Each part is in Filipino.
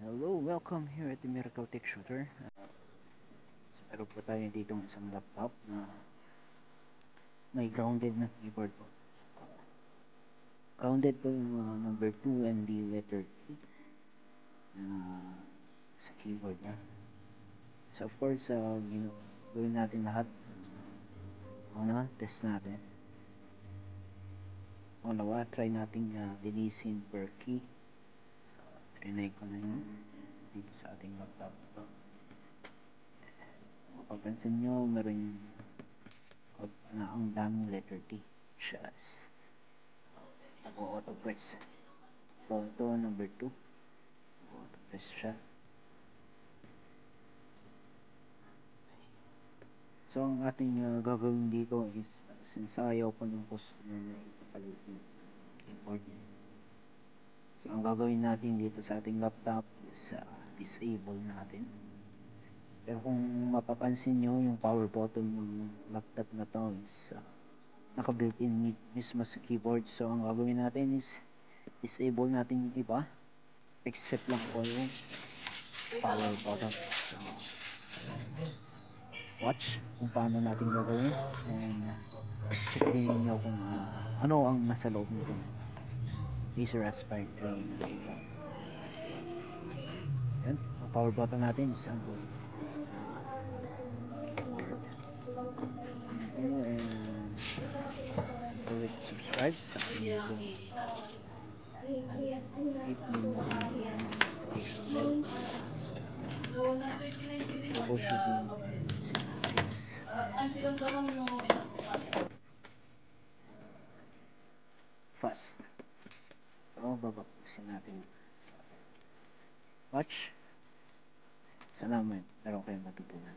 Hello, welcome here at the Miracle Tech Shooter. Meron po tayo dito ng isang laptop na may grounded na keyboard po. Grounded po yung number 2 and the letter T sa keyboard niya. So of course, gawin natin lahat. Test natin. Pangalawa, try natin linisin per key. So, trinay ko na yun dito sa ating laptop. Mapapansin nyo, meron ang daming letter T. Just auto press. So, ito number 2. Auto press siya. So, ang ating gagawin dito is, since ayaw pa ng customer na ipapalit yung keyboard niya. So, ang gagawin natin dito sa ating laptop is disable natin. Pero kung mapapansin nyo, yung power button ng laptop na to is naka-built-in mismo sa keyboard. So, ang gagawin natin is disable natin yung iba, except lang po yung power button. So, watch kung paano natin gagawin, and check din niyo kung ano ang nasa loob nito. Acer Aspire 3. Yan, ang power button natin is ang and don't forget to subscribe sa aking YouTube. Hit din mo ang notification bell para post yung tips. Fast. So, babaksin natin. Watch. Sana meron kayong matutunan.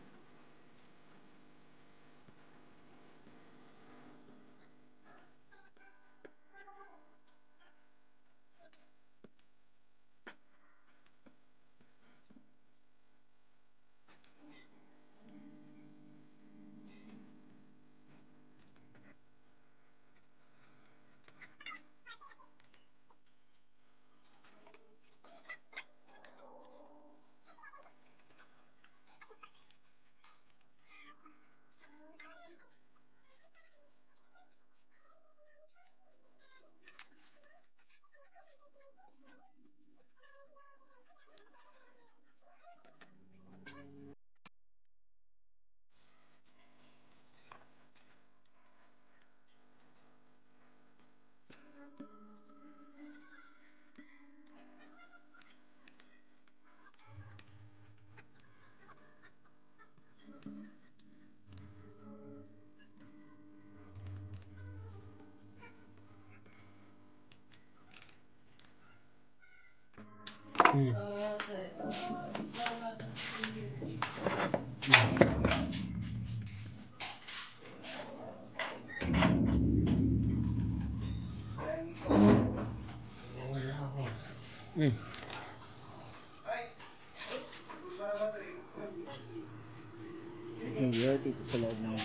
Here dito sa loob ng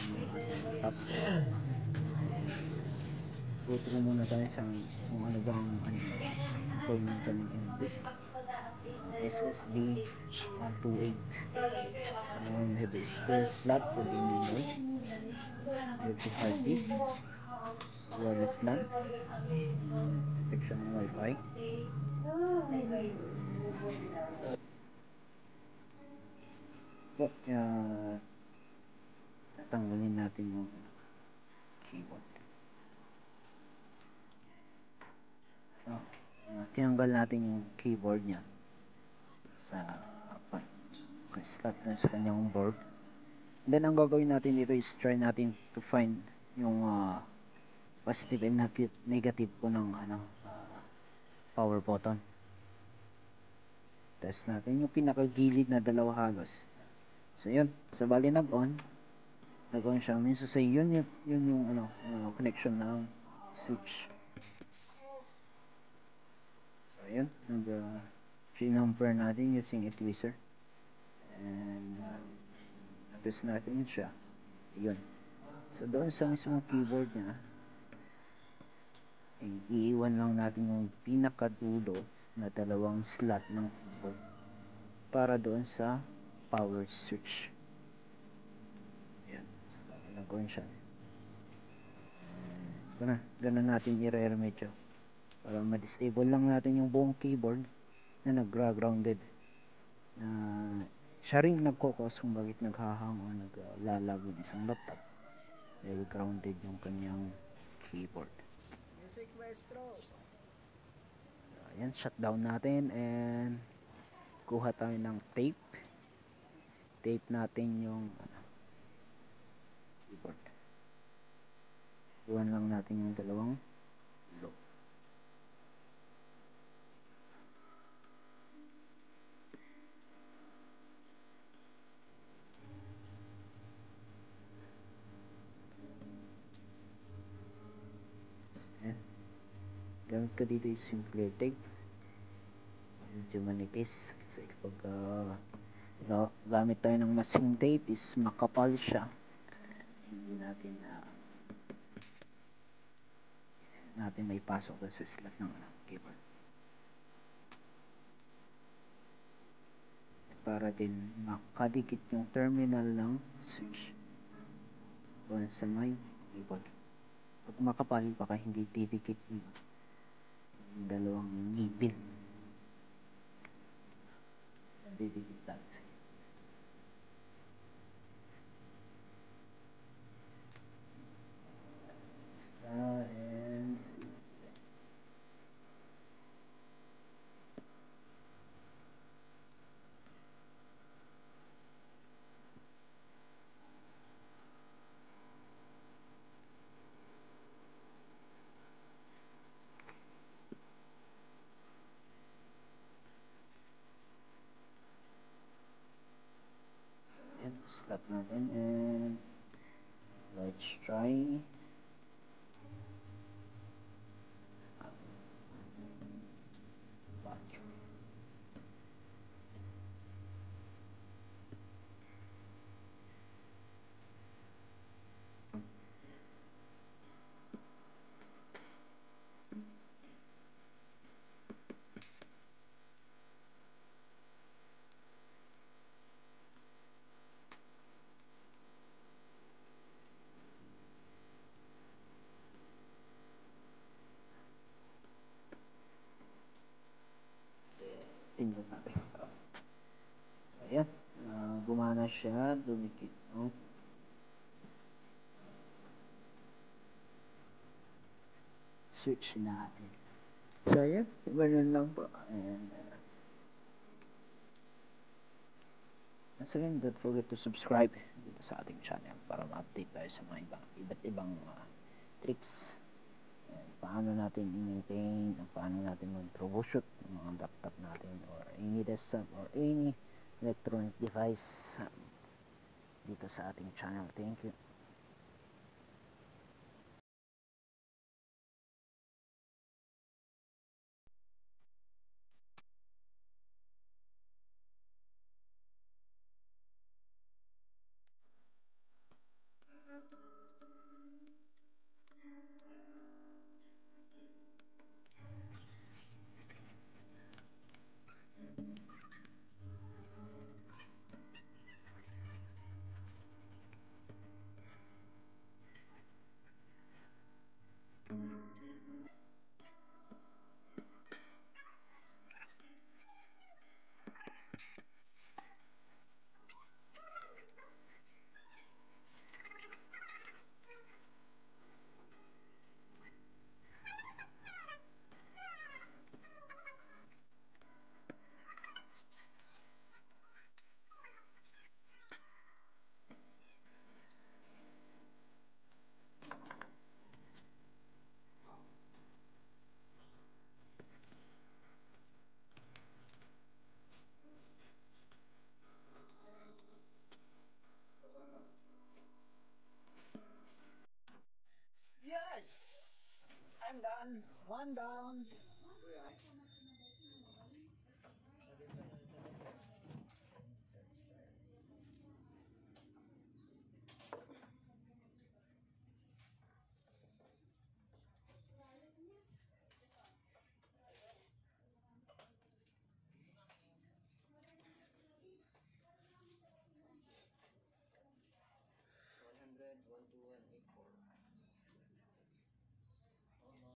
laptop. Go through muna tayo sa kung ano ba ang implementan ng disk. SSD 128, and we have a spare slot for the memory. We have the hard disk, wireless LAN, protection ng Wi-Fi. Tatanggalin natin yung keyboard. Tinanggal natin yung keyboard niya sa slot na sa kanyang board. And then ang gagawin natin dito is try natin to find yung positive and negative po ng power button. Test natin yung pinakagilid na dalawa halos. So yun, sa bali nag-on siya. Means to say yun yung connection ng switch. So yun, nag-number natin using a tweezer, and test natin yun siya. Yun. So doon sa mismong keyboard niya, iiwan lang natin yung pinakadulo na dalawang slot ng keyboard. para doon sa power switch. Ayan, so gagawin siya. Ito na, ganun natin i-remedyo para ma-disable lang natin yung buong keyboard na nag-grounded, na siya rin nagkukos kung bakit naghahang o naglalag yung isang laptop dahil grounded yung kanyang keyboard. Music maestro. Ayan, shutdown natin and kuha tayo ng tape natin yung keyboard. Iwan lang natin yung dalawang low. Ayan, gamit ko dito is yung clear tape, medyo manipis kasi kapag gamit tayo ng masking tape is makapal siya, hindi natin may pasok sa slot ng keyboard. Para din makadikit yung terminal ng switch doon sa may keyboard. Pag makapal, baka hindi didikit yung dalawang ngipin. Didikit tayo. And stop natin and let's try battery. Tingnan natin. So ayan, gumana siya, dumikit, no? Switch natin. So ayan, ganun lang po. And once again, don't forget to subscribe dito sa ating channel para ma-update tayo sa mga iba't ibang tricks. And paano natin i-maintain, paano natin mag-troubleshoot ng mga laptop natin or any desktop or any electronic device dito sa ating channel. Thank you. Yes! I'm done. One down. 1 to 1,